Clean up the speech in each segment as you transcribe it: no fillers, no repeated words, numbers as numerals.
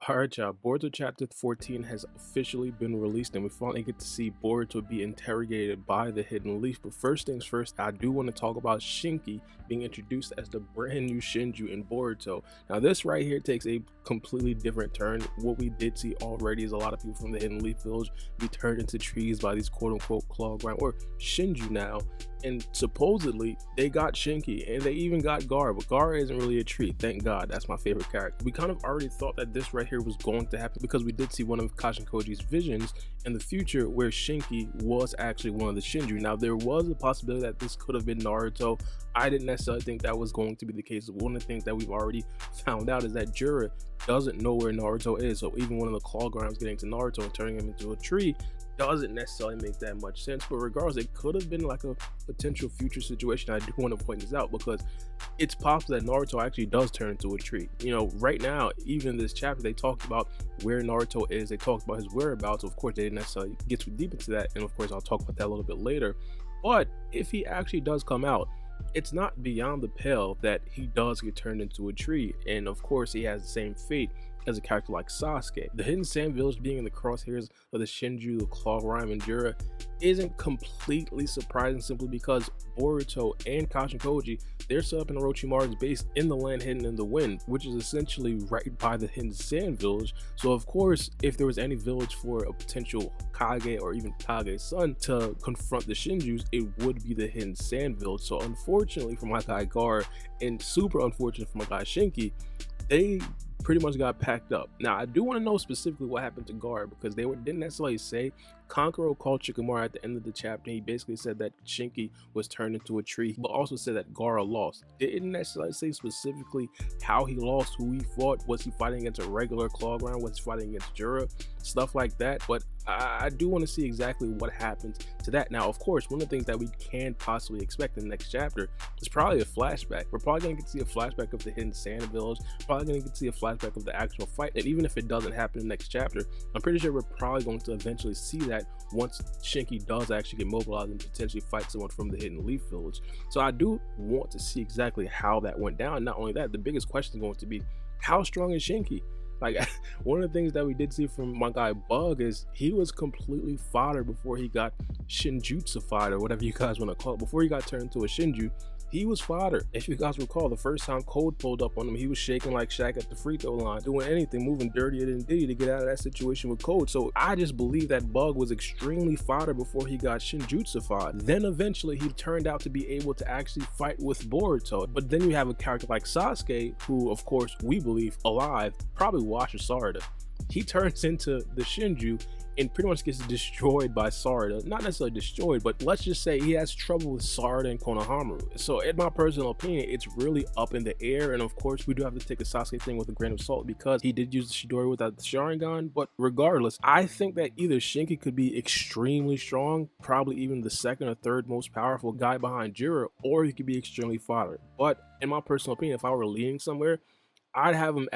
Alright, y'all. Boruto chapter 14 has officially been released, and we finally get to see Boruto be interrogated by the Hidden Leaf. But first things first, I do want to talk about Shinki being introduced as the brand new Shinju in Boruto. Now, this right here takes a completely different turn. What we did see already is a lot of people from the Hidden Leaf Village be turned into trees by these quote-unquote claw grind or Shinju now. And supposedly they got Shinki and they even got Gaara, but Gaara isn't really a tree, thank God. That's my favorite character. We kind of already thought that this right here was going to happen because we did see one of Kashinkoji's visions in the future where Shinki was actually one of the Shinju. Now, there was a possibility that this could have been Naruto. I didn't necessarily think that was going to be the case. One of the things that we've already found out is that Jura doesn't know where Naruto is, so even one of the claw grinds getting to Naruto and turning him into a tree doesn't necessarily make that much sense. But regardless, it could have been like a potential future situation. I do want to point this out because it's possible that Naruto actually does turn into a tree. You know, right now, even in this chapter, they talked about where Naruto is. They talked about his whereabouts. Of course, they didn't necessarily get too deep into that, and of course, I'll talk about that a little bit later. But if he actually does come out, it's not beyond the pale that he does get turned into a tree, and of course, he has the same fate as a character like Sasuke. The Hidden Sand Village being in the crosshairs of the Shinju, the Claw Rhyme, and Jura isn't completely surprising simply because Boruto and Kashinkoji, they're set up in Orochimaru's base in the land hidden in the wind, which is essentially right by the Hidden Sand Village. So of course, if there was any village for a potential Kage or even Kage's son to confront the Shinjus, it would be the Hidden Sand Village. So unfortunately for my guy Gaara, and super unfortunate for my guy Shinki, they pretty much got packed up. Now, I do want to know specifically what happened to Gaara because they didn't necessarily say. Kankuro called Shikamaru at the end of the chapter. He basically said that Shinki was turned into a tree, but also said that Gaara lost. They didn't necessarily say specifically how he lost, who he fought. Was he fighting against a regular claw grind? Was he fighting against Jura? Stuff like that. But I do want to see exactly what happens to that. Now, of course, one of the things that we can possibly expect in the next chapter is probably a flashback. We're probably going to get to see a flashback of the Hidden Sand Village. Probably going to get to see a flashback of the actual fight. And even if it doesn't happen in the next chapter, I'm pretty sure we're probably going to eventually see that once Shinki does actually get mobilized and potentially fight someone from the Hidden Leaf Village. So I do want to see exactly how that went down. Not only that, the biggest question is going to be, how strong is Shinki? Like, one of the things that we did see from my guy Bug is he was completely fodder before he got Shinjutsufied, or whatever you guys want to call it. Before he got turned into a Shinju, he was fodder. If you guys recall, the first time Code pulled up on him, he was shaking like Shaq at the free throw line, doing anything, moving dirtier than Diddy to get out of that situation with Code. So I just believe that Bug was extremely fodder before he got Shinjutsufied. Then eventually he turned out to be able to actually fight with Boruto. But then you have a character like Sasuke, who of course we believe alive, probably washes Sarada. He turns into the Shinju and pretty much gets destroyed by Sarada. Not necessarily destroyed, but let's just say he has trouble with Sarada and Konohamaru. So in my personal opinion, it's really up in the air. And of course, we do have to take the Sasuke thing with a grain of salt because he did use the Chidori without the Sharingan. But regardless, I think that either Shinki could be extremely strong, probably even the second or third most powerful guy behind Jira, or he could be extremely fodder. But in my personal opinion, if I were leaning somewhere, I'd have him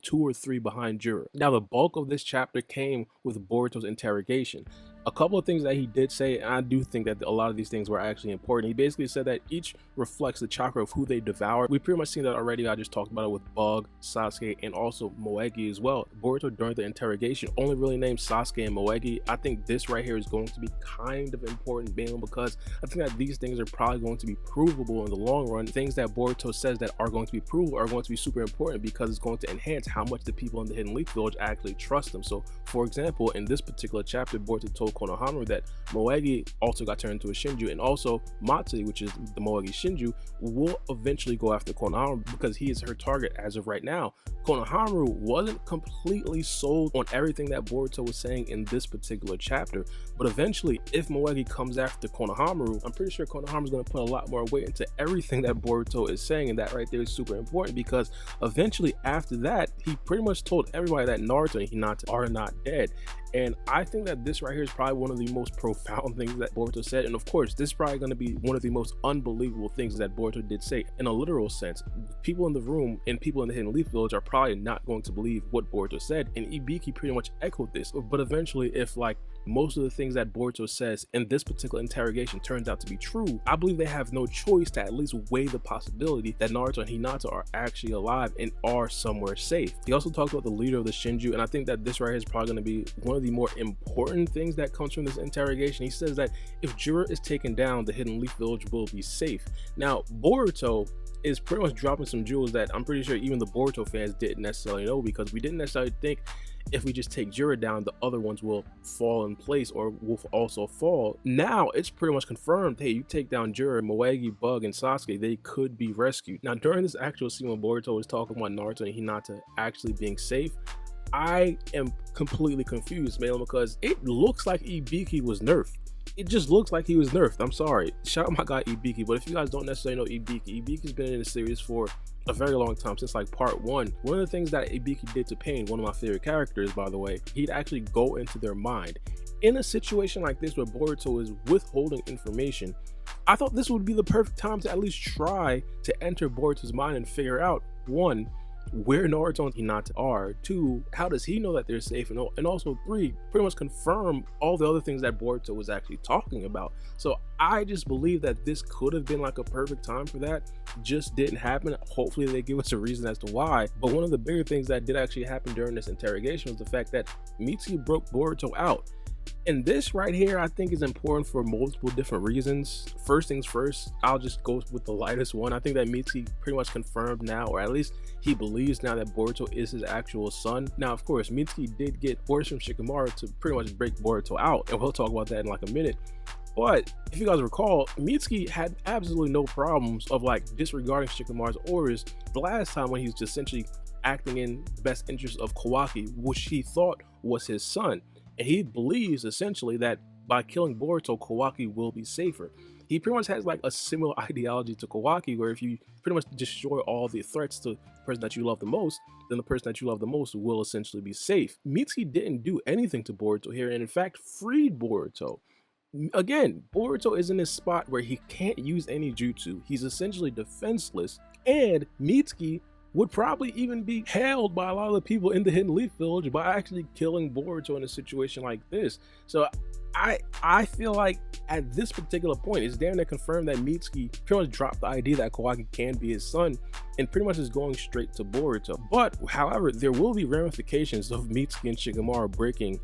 2 or 3 behind Jura. Now, the bulk of this chapter came with Boruto's interrogation. A couple of things that he did say, and I do think that a lot of these things were actually important. He basically said that each reflects the chakra of who they devoured. We pretty much seen that already. I just talked about it with Bug, Sasuke, and also Moegi as well. Boruto, during the interrogation, only really named Sasuke and Moegi. I think this right here is going to be kind of important, mainly because I think that these things are probably going to be provable in the long run. Things that Boruto says that are going to be provable are going to be super important because it's going to enhance how much the people in the Hidden Leaf Village actually trust them. So, for example, in this particular chapter, Boruto told Konohamaru that Moegi also got turned into a Shinju, and also Matsui, which is the Moegi Shinju, will eventually go after Konohamaru because he is her target as of right now. Konohamaru wasn't completely sold on everything that Boruto was saying in this particular chapter, but eventually, if Moegi comes after Konohamaru, I'm pretty sure Konohamaru's going to put a lot more weight into everything that Boruto is saying, and that right there is super important because eventually after that, he pretty much told everybody that Naruto and Hinata are not dead. And I think that this right here is probably one of the most profound things that Boruto said. And of course, this is probably going to be one of the most unbelievable things that Boruto did say in a literal sense. People in the room and people in the Hidden Leaf Village are probably not going to believe what Boruto said. And Ibiki pretty much echoed this. But eventually, if like most of the things that Boruto says in this particular interrogation turns out to be true, I believe they have no choice to at least weigh the possibility that Naruto and Hinata are actually alive and are somewhere safe. He also talked about the leader of the Shinju, and I think that this right here is probably going to be one of the more important things that comes from this interrogation. He says that if Jura is taken down, the Hidden Leaf Village will be safe. Now, Boruto is pretty much dropping some jewels that I'm pretty sure even the Boruto fans didn't necessarily know, because we didn't necessarily think if we just take Jura down, the other ones will fall in place or will also fall. Now it's pretty much confirmed, hey, you take down Jura, Moegi, Bug, and Sasuke, they could be rescued. Now during this actual scene when Boruto was talking about Naruto and Hinata actually being safe, I am completely confused, man, because it looks like Ibiki was nerfed. It just looks like he was nerfed. I'm sorry. Shout out my guy Ibiki, but if you guys don't necessarily know Ibiki's been in the series for a very long time, since like part 1. One of the things that Ibiki did to Pain, one of my favorite characters by the way, he'd actually go into their mind. In a situation like this where Boruto is withholding information, I thought this would be the perfect time to at least try to enter Boruto's mind and figure out, 1, where Naruto and Hinata are, 2, how does he know that they're safe, and also 3, pretty much confirm all the other things that Boruto was actually talking about. So I just believe that this could have been like a perfect time for that. Just didn't happen. Hopefully they give us a reason as to why. But one of the bigger things that did actually happen during this interrogation was the fact that Mitsuki broke Boruto out. And this right here, I think, is important for multiple different reasons. First things first, I'll just go with the lightest one. I think that Mitsuki pretty much confirmed now, or at least he believes now, that Boruto is his actual son. Now, of course, Mitsuki did get orders from Shikamaru to pretty much break Boruto out, and we'll talk about that in like a minute. But if you guys recall, Mitsuki had absolutely no problems of like disregarding Shikamaru's orders the last time when he was essentially acting in the best interest of Kawaki, which he thought was his son. And he believes essentially that by killing Boruto, Kawaki will be safer. He pretty much has like a similar ideology to Kawaki, where if you pretty much destroy all the threats to the person that you love the most, then the person that you love the most will essentially be safe. Mitsuki didn't do anything to Boruto here, and in fact freed Boruto. Again, Boruto is in this spot where he can't use any jutsu. He's essentially defenseless, and Mitsuki would probably even be hailed by a lot of the people in the Hidden Leaf Village by actually killing Boruto in a situation like this. So I feel like at this particular point, it's damn near confirmed that Mitsuki pretty much dropped the idea that Kawaki can be his son and pretty much is going straight to Boruto. But however, there will be ramifications of Mitsuki and Shikamaru breaking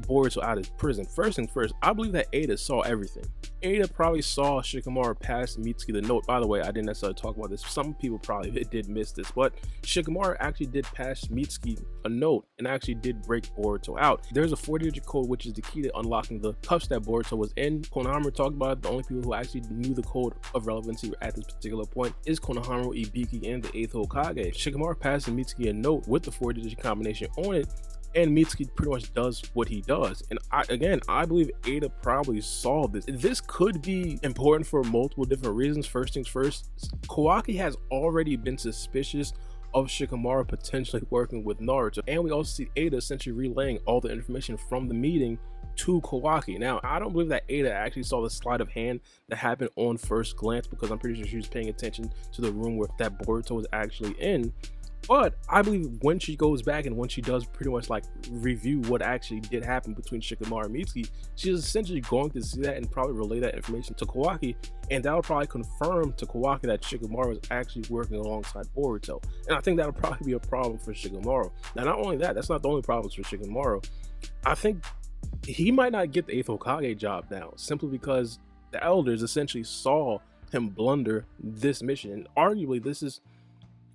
Boruto out of prison. First things first, I believe that Ada saw everything. Ada probably saw Shikamaru pass Mitsuki the note. By the way, I didn't necessarily talk about this. Some people probably did miss this, but Shikamaru actually did pass Mitsuki a note and actually did break Boruto out. There's a 40-digit code, which is the key to unlocking the cuffs that Boruto was in. Konohamaru talked about it. The only people who actually knew the code of relevancy at this particular point is Konohamaru, Ibiki, and the 8th Hokage. Shikamaru passes Mitsuki a note with the 40-digit combination on it, and Mitsuki pretty much does what he does. And I believe Ada probably saw this. This could be important for multiple different reasons. First things first, Kawaki has already been suspicious of Shikamaru potentially working with Naruto, and we also see Ada essentially relaying all the information from the meeting to Kawaki. Now, I don't believe that Ada actually saw the sleight of hand that happened on first glance, because I'm pretty sure she was paying attention to the room where that Boruto was actually in. But I believe when she goes back and when she does pretty much like review what actually did happen between Shikamaru and Mitsuki, she's essentially going to see that and probably relay that information to Kawaki, and that'll probably confirm to Kawaki that Shikamaru is actually working alongside Boruto. And I think that'll probably be a problem for Shikamaru. Now, not only that, that's not the only problems for Shikamaru. I think he might not get the 8th Hokage job now, simply because the elders essentially saw him blunder this mission. And arguably, this is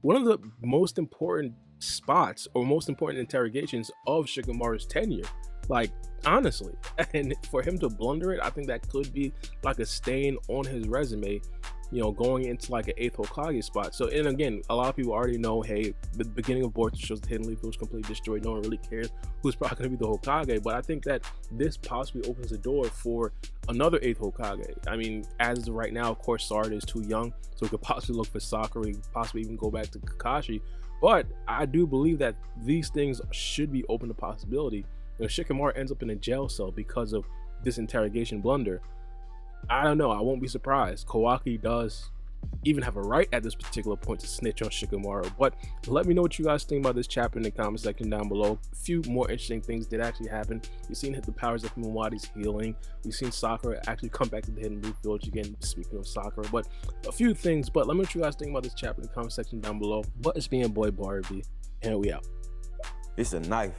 one of the most important spots or most important interrogations of Shikamaru's tenure. Like, honestly, and for him to blunder it, I think that could be like a stain on his resume, you know, going into like an 8th Hokage spot. So, and again, a lot of people already know, hey, the beginning of Boruto shows the Hidden Leaf was completely destroyed. No one really cares who's probably going to be the Hokage. But I think that this possibly opens the door for another 8th Hokage. I mean, as of right now, of course, Sarada is too young, so we could possibly look for Sakura, possibly even go back to Kakashi. But I do believe that these things should be open to possibility. You know, Shikamaru ends up in a jail cell because of this interrogation blunder. I don't know. I won't be surprised. Kawaki does even have a right at this particular point to snitch on Shikamaru. But let me know what you guys think about this chapter in the comment section down below. A few more interesting things did actually happen. We've seen the powers of Mawadi's healing. We've seen Sakura actually come back to the Hidden Leaf Village again, speaking of Sakura. But a few things, but let me know what you guys think about this chapter in the comment section down below. But it's me and boy Barbie, and we out. It's a knife.